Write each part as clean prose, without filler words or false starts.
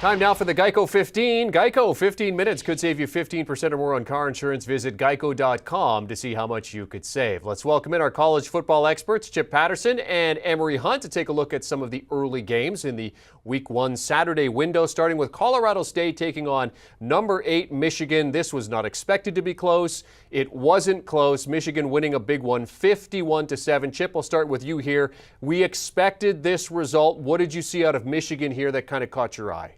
Time now for the Geico 15. Geico, 15 minutes could save you 15% or more on car insurance. Visit geico.com to see how much you could save. Let's welcome in our college football experts, Chip Patterson and Emory Hunt, to take a look at some of the early games in the Week 1 Saturday window, starting with Colorado State taking on number 8 Michigan. This was not expected to be close. It wasn't close. Michigan winning a big one, 51-7. Chip, I'll start with you here. We expected this result. What did you see out of Michigan here that kind of caught your eye?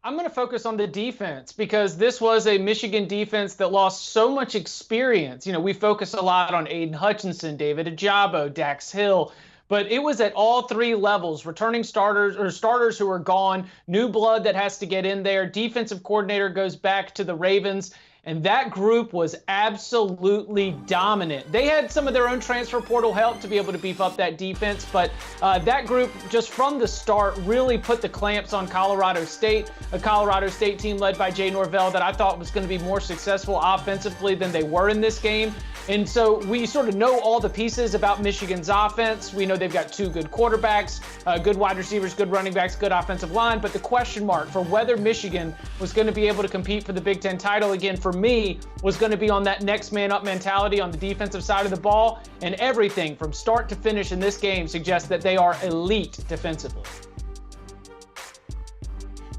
I'm going to focus on the defense because this was a Michigan defense that lost so much experience. We focus a lot on Aiden Hutchinson, David Ajabo, Dax Hill, but it was at all three levels, returning starters or starters who are gone, new blood that has to get in there. Defensive coordinator goes back to the Ravens. And that group was absolutely dominant. They had some of their own transfer portal help to be able to beef up that defense, but that group just from the start really put the clamps on Colorado State, a Colorado State team led by Jay Norvell that I thought was going to be more successful offensively than they were in this game. And so we sort of know all the pieces about Michigan's offense. We know they've got two good quarterbacks, good wide receivers, good running backs, good offensive line. But the question mark for whether Michigan was going to be able to compete for the Big Ten title again for me was going to be on that next man up mentality on the defensive side of the ball. And everything from start to finish in this game suggests that they are elite defensively.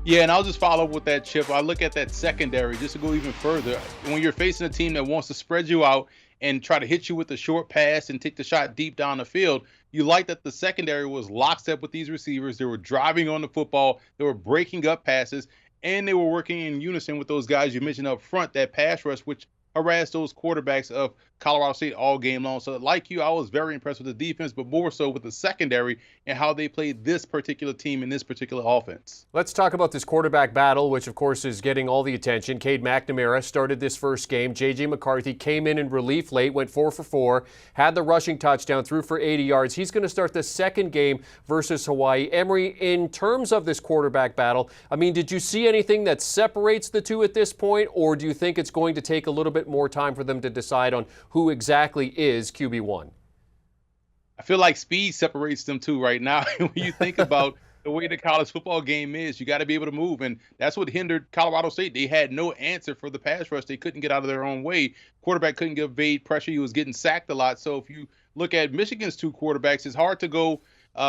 Yeah, and I'll just follow up with that, Chip. I look at that secondary just to go even further. When you're facing a team that wants to spread you out and try to hit you with a short pass and take the shot deep down the field, you like that the secondary was lockstep with these receivers. They were driving on the football. They were breaking up passes, and they were working in unison with those guys you mentioned up front, that pass rush, which harassed those quarterbacks of Colorado State all game long. So like you, I was very impressed with the defense, but more so with the secondary and how they played this particular team in this particular offense. Let's talk about this quarterback battle, which of course is getting all the attention. Cade McNamara started this first game. J.J. McCarthy came in relief late, went 4 for 4, had the rushing touchdown, threw for 80 yards. He's going to start the second game versus Hawaii. Emory, in terms of this quarterback battle, did you see anything that separates the two at this point, or do you think it's going to take a little bit more time for them to decide on who exactly is QB1? I feel like speed separates them too right now. When you think about the way the college football game is, you got to be able to move, and that's what hindered Colorado State. They had no answer for the pass rush. They couldn't get out of their own way. Quarterback couldn't evade pressure. He was getting sacked a lot. So if you look at Michigan's two quarterbacks, it's hard to go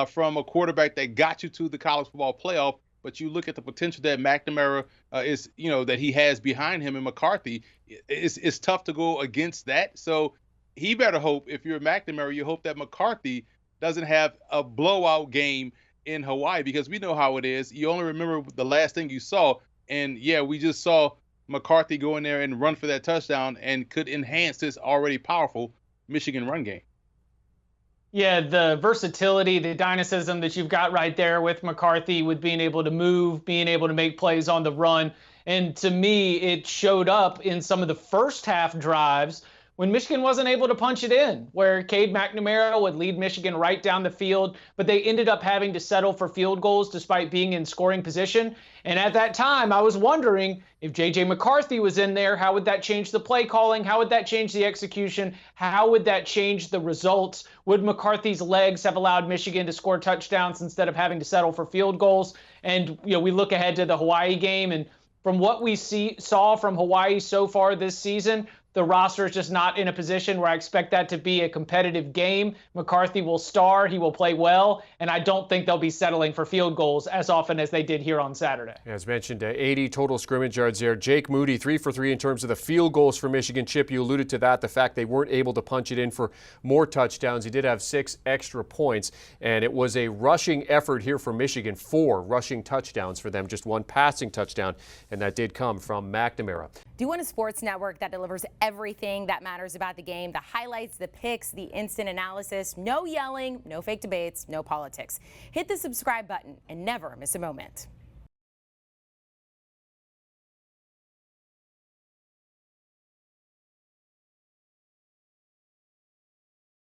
from a quarterback that got you to the college football playoff, but you look at the potential that McNamara is, that he has behind him, and McCarthy, it's tough to go against that. So he better hope, if you're McNamara, you hope that McCarthy doesn't have a blowout game in Hawaii, because we know how it is. You only remember the last thing you saw. And yeah, we just saw McCarthy go in there and run for that touchdown and could enhance this already powerful Michigan run game. Yeah, the versatility, the dynamism that you've got right there with McCarthy, with being able to move, being able to make plays on the run. And to me, it showed up in some of the first half drives when Michigan wasn't able to punch it in, where Cade McNamara would lead Michigan right down the field, but they ended up having to settle for field goals despite being in scoring position. And at that time, I was wondering if J.J. McCarthy was in there, how would that change the play calling? How would that change the execution? How would that change the results? Would McCarthy's legs have allowed Michigan to score touchdowns instead of having to settle for field goals? And we look ahead to the Hawaii game, and from what we saw from Hawaii so far this season, the roster is just not in a position where I expect that to be a competitive game. McCarthy will star, he will play well, and I don't think they'll be settling for field goals as often as they did here on Saturday. As mentioned, 80 total scrimmage yards there. Jake Moody, 3 for 3 in terms of the field goals for Michigan. Chip, you alluded to that, the fact they weren't able to punch it in for more touchdowns. He did have 6 extra points, and it was a rushing effort here for Michigan. 4 rushing touchdowns for them, just 1 passing touchdown, and that did come from McNamara. Do you want a sports network that delivers everything that matters about the game? The highlights, the picks, the instant analysis, no yelling, no fake debates, no politics. Hit the subscribe button and never miss a moment.